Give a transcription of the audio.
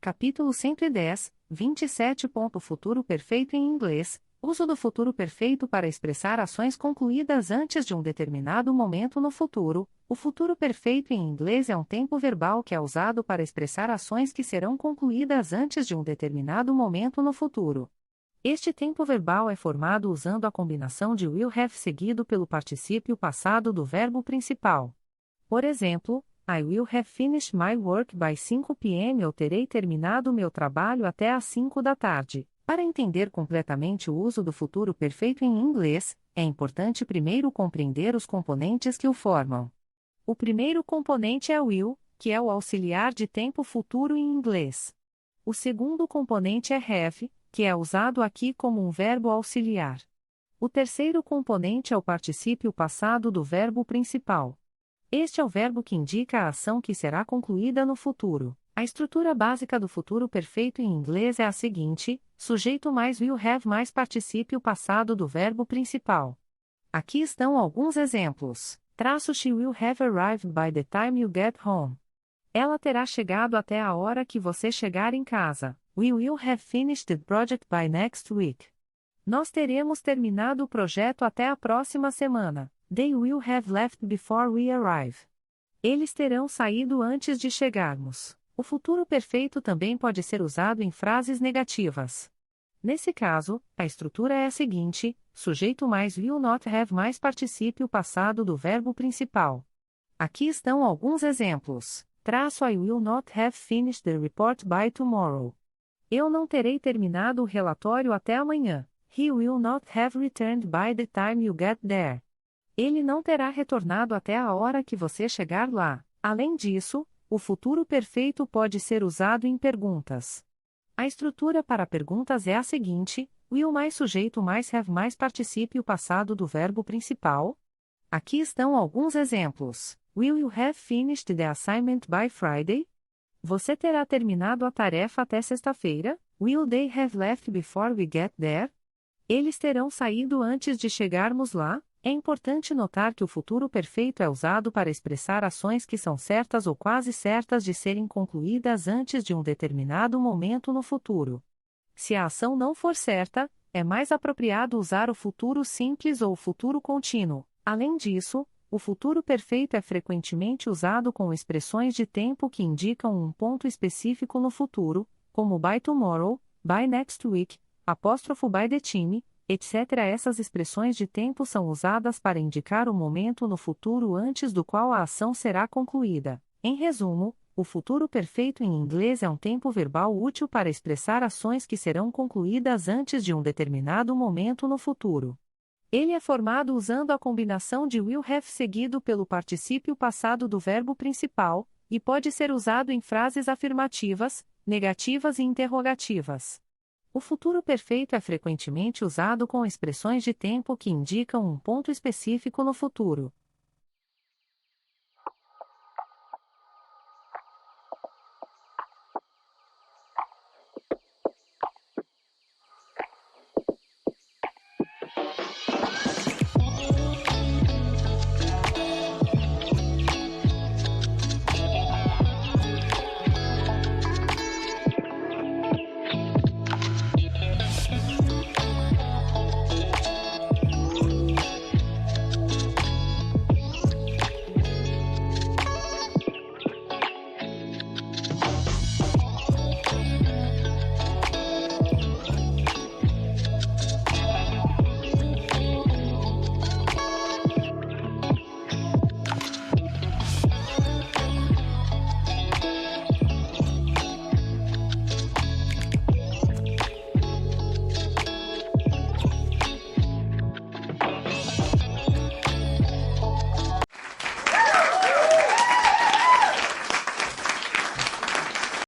Capítulo 110, 27. Futuro perfeito em inglês. Uso do futuro perfeito para expressar ações concluídas antes de um determinado momento no futuro. O futuro perfeito em inglês é um tempo verbal que é usado para expressar ações que serão concluídas antes de um determinado momento no futuro. Este tempo verbal é formado usando a combinação de will have seguido pelo particípio passado do verbo principal. Por exemplo, I will have finished my work by 5 p.m. Eu terei terminado meu trabalho até às 5 da tarde. Para entender completamente o uso do futuro perfeito em inglês, é importante primeiro compreender os componentes que o formam. O primeiro componente é will, que é o auxiliar de tempo futuro em inglês. O segundo componente é have, que é usado aqui como um verbo auxiliar. O terceiro componente é o particípio passado do verbo principal. Este é o verbo que indica a ação que será concluída no futuro. A estrutura básica do futuro perfeito em inglês é a seguinte: sujeito mais will have mais particípio passado do verbo principal. Aqui estão alguns exemplos. She will have arrived by the time you get home. Ela terá chegado até a hora que você chegar em casa. We will have finished the project by next week. Nós teremos terminado o projeto até a próxima semana. They will have left before we arrive. Eles terão saído antes de chegarmos. O futuro perfeito também pode ser usado em frases negativas. Nesse caso, a estrutura é a seguinte: sujeito mais will not have mais particípio passado do verbo principal. Aqui estão alguns exemplos. I will not have finished the report by tomorrow. Eu não terei terminado o relatório até amanhã. He will not have returned by the time you get there. Ele não terá retornado até a hora que você chegar lá. Além disso, o futuro perfeito pode ser usado em perguntas. A estrutura para perguntas é a seguinte: will mais sujeito mais have mais particípio passado do verbo principal. Aqui estão alguns exemplos. Will you have finished the assignment by Friday? Você terá terminado a tarefa até sexta-feira? Will they have left before we get there? Eles terão saído antes de chegarmos lá? É importante notar que o futuro perfeito é usado para expressar ações que são certas ou quase certas de serem concluídas antes de um determinado momento no futuro. Se a ação não for certa, é mais apropriado usar o futuro simples ou o futuro contínuo. Além disso, o futuro perfeito é frequentemente usado com expressões de tempo que indicam um ponto específico no futuro, como by tomorrow, by next week, by the time, etc. Essas expressões de tempo são usadas para indicar o momento no futuro antes do qual a ação será concluída. Em resumo, o futuro perfeito em inglês é um tempo verbal útil para expressar ações que serão concluídas antes de um determinado momento no futuro. Ele é formado usando a combinação de will have seguido pelo particípio passado do verbo principal, e pode ser usado em frases afirmativas, negativas e interrogativas. O futuro perfeito é frequentemente usado com expressões de tempo que indicam um ponto específico no futuro.